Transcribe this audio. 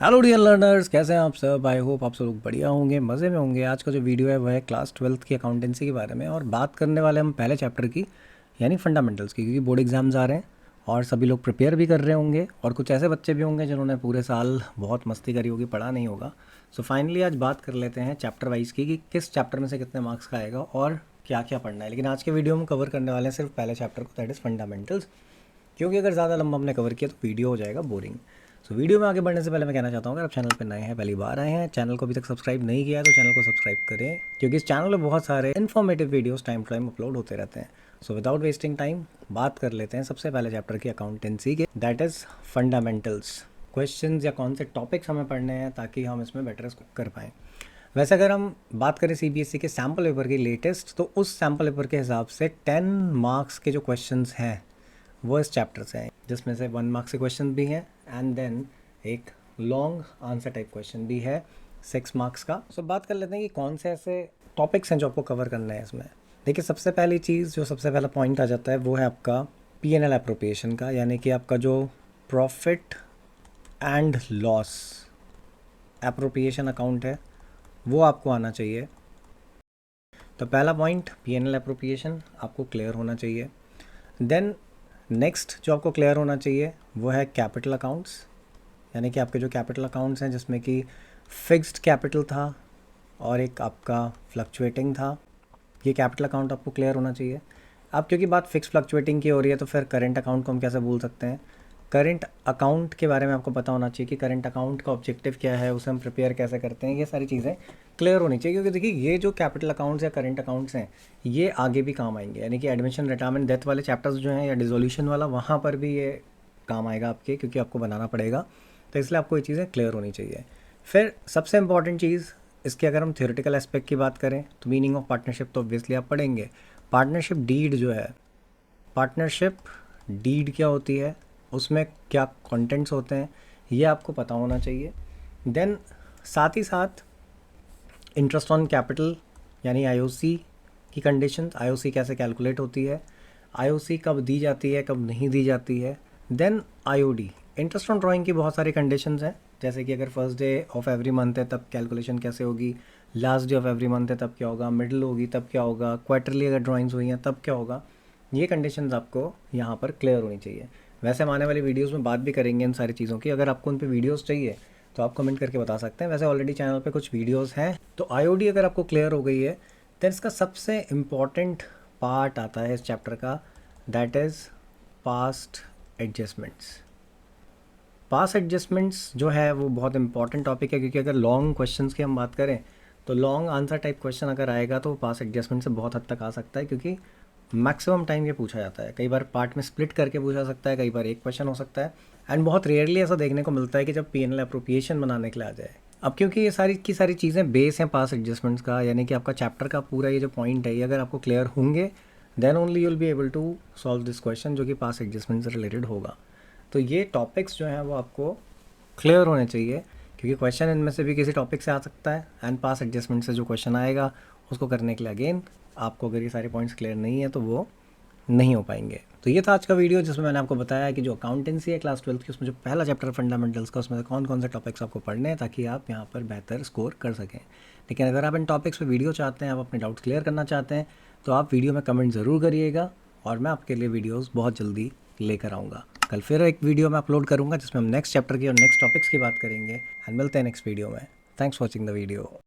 Hello dear learners, कैसे हैं आप सब। आई होप आप सब लोग बढ़िया होंगे, मज़े में होंगे। आज का जो वीडियो है वह है क्लास 12th की अकाउंटेंसी के बारे में, और बात करने वाले हम पहले चैप्टर की यानी फंडामेंटल्स की, क्योंकि बोर्ड एग्जाम्स आ रहे हैं और सभी लोग प्रिपेयर भी कर रहे होंगे और कुछ ऐसे बच्चे भी होंगे जिन्होंने पूरे साल बहुत मस्ती करी होगी, पढ़ा नहीं होगा। सो फाइनली आज बात कर लेते हैं चैप्टर वाइज की कि किस चैप्टर में से कितने मार्क्स का आएगा और क्या क्या पढ़ना है। लेकिन आज के वीडियो में कवर करने वाले हैं सिर्फ पहले चैप्टर को, दैट इज़ फंडामेंटल्स, क्योंकि अगर ज़्यादा लंबा हमने कवर किया तो वीडियो हो जाएगा बोरिंग। सो वीडियो में आगे बढ़ने से पहले मैं कहना चाहता हूँ, अगर आप चैनल पर नए हैं, पहली बार आए हैं, चैनल को अभी तक सब्सक्राइब नहीं किया है तो चैनल को सब्सक्राइब करें, क्योंकि इस चैनल में बहुत सारे informative videos time to time upload होते रहते हैं। सो विदाउट वेस्टिंग टाइम बात कर लेते हैं सबसे पहले चैप्टर की अकाउंटेंसी के, दैट इज़ फंडामेंटल्स। क्वेश्चंस या कौन से टॉपिक्स हमें पढ़ने हैं ताकि हम इसमें बेटर कर पाएँ। वैसे अगर हम बात करें सीबीएसई के सैम्पल पेपर की लेटेस्ट, तो उस सैम्पल पेपर के हिसाब से 10 मार्क्स के जो क्वेश्चंस हैं वो इस चैप्टर से हैं, जिसमें से 1 मार्क्स के क्वेश्चन भी हैं एंड देन एक लॉन्ग आंसर टाइप क्वेश्चन भी है 6 मार्क्स का। सो बात कर लेते हैं कि कौन से ऐसे टॉपिक्स हैं जो आपको कवर करना है इसमें। देखिए, सबसे पहली चीज़ जो सबसे पहला पॉइंट आ जाता है वो है आपका पीएनएल एप्रोप्रिएशन का, यानी कि आपका जो profit and loss appropriation account है वो आपको आना चाहिए। तो पहला पॉइंट पीएनएल एप्रोप्रिएशन आपको क्लियर होना चाहिए। देन नेक्स्ट जो आपको क्लियर होना चाहिए वो है कैपिटल अकाउंट्स, यानी कि आपके जो कैपिटल अकाउंट्स हैं जिसमें कि फिक्स्ड कैपिटल था और एक आपका फ्लक्चुएटिंग था, ये कैपिटल अकाउंट आपको क्लियर होना चाहिए। अब क्योंकि बात फिक्स फ्लक्चुएटिंग की हो रही है तो फिर करंट अकाउंट को हम कैसे भूल सकते हैं। करंट अकाउंट के बारे में आपको पता होना चाहिए कि करंट अकाउंट का ऑब्जेक्टिव क्या है, उसे हम प्रिपेयर कैसे करते हैं, ये सारी चीज़ें क्लियर होनी चाहिए। क्योंकि देखिए, ये जो कैपिटल अकाउंट्स या करंट अकाउंट्स हैं ये आगे भी काम आएंगे, यानी कि एडमिशन, रिटायरमेंट, डेथ वाले चैप्टर्स जो हैं या डिसोल्यूशन वाला, वहाँ पर भी ये काम आएगा आपके, क्योंकि आपको बनाना पड़ेगा। तो इसलिए आपको ये चीज़ें क्लियर होनी चाहिए। फिर सबसे इंपॉर्टेंट चीज़ इसकी, अगर हम थ्योरेटिकल एस्पेक्ट की बात करें तो मीनिंग ऑफ पार्टनरशिप तो ऑब्वियसली आप पढ़ेंगे। पार्टनरशिप डीड जो है, पार्टनरशिप डीड क्या होती है, उसमें क्या कंटेंट्स होते हैं, ये आपको पता होना चाहिए। देन साथ ही साथ इंटरेस्ट ऑन कैपिटल यानी आईओसी की कंडीशंस, आईओसी कैसे कैलकुलेट होती है, आईओसी कब दी जाती है कब नहीं दी जाती है। Then IOD, interest on drawing की बहुत सारी कंडीशंस हैं, जैसे कि अगर first day of every month है तब कैलकुलेशन कैसे होगी, last day of every month है तब क्या होगा, मिडिल होगी तब क्या होगा, क्वार्टरली अगर ड्राइंग्स हुई हैं तब क्या होगा। ये कंडीशंस आपको यहाँ पर क्लियर होनी चाहिए। वैसे हम आने वाली वीडियोस में बात भी करेंगे इन सारी चीज़ों की, अगर आपको उन पे वीडियोस चाहिए तो आप कमेंट करके बता सकते हैं। वैसे ऑलरेडी चैनल पे कुछ वीडियोस हैं। तो आईओडी अगर आपको क्लियर हो गई है देन इसका सबसे इम्पॉर्टेंट पार्ट आता है इस चैप्टर का, that is past adjustments. Pass adjustments जो है वो बहुत इंपॉर्टेंट टॉपिक है, क्योंकि अगर लॉन्ग क्वेश्चंस की हम बात करें तो लॉन्ग आंसर टाइप क्वेश्चन अगर आएगा तो पास एडजस्टमेंट से बहुत हद तक आ सकता है, क्योंकि मैक्सिमम टाइम ये पूछा जाता है। कई बार पार्ट में स्प्लिट करके पूछा सकता है, कई बार एक क्वेश्चन हो सकता है, एंड बहुत रेयरली ऐसा देखने को मिलता है कि जब पीएनएल अप्रोप्रिएशन बनाने के लिए आ जाए। अब क्योंकि ये सारी की सारी चीज़ें बेस हैं पास एडजस्टमेंट्स का, यानी कि आपका चैप्टर का पूरा ये जो पॉइंट है ये अगर आपको क्लियर होंगे then only you will be able to solve this question, जो कि पास एडजस्टमेंट से रिलेटेड होगा। तो ये टॉपिक्स जो हैं वो आपको क्लियर होने चाहिए, क्योंकि क्वेश्चन इनमें से भी किसी टॉपिक से आ सकता है, एंड पास एडजस्टमेंट से जो क्वेश्चन आएगा उसको करने के लिए अगेन आपको अगर ये सारे पॉइंट्स क्लियर नहीं है तो वो नहीं हो पाएंगे। तो ये था आज का वीडियो, जिसमें मैंने आपको बताया कि जो अकाउंटेंसी है क्लास 12th की, उसमें जो पहला चैप्टर फंडामेंटल्स का, उसमें से कौन कौन से टॉपिक्स आपको पढ़ने हैं ताकि आप यहाँ पर बेहतर स्कोर कर सकें। लेकिन अगर आप इन टॉपिक्स पे वीडियो चाहते हैं, आप अपने डाउट्स क्लियर करना चाहते हैं, तो आप वीडियो में कमेंट ज़रूर करिएगा और मैं आपके लिए वीडियोज़ बहुत जल्दी लेकर आऊँगा। कल फिर एक वीडियो मैं अपलोड करूँगा जिसमें हम नेक्स्ट चैप्टर की और नेक्स्ट टॉपिक्स की बात करेंगे, एंड मिलते हैं नेक्स्ट वीडियो में। Thanks for watching the video.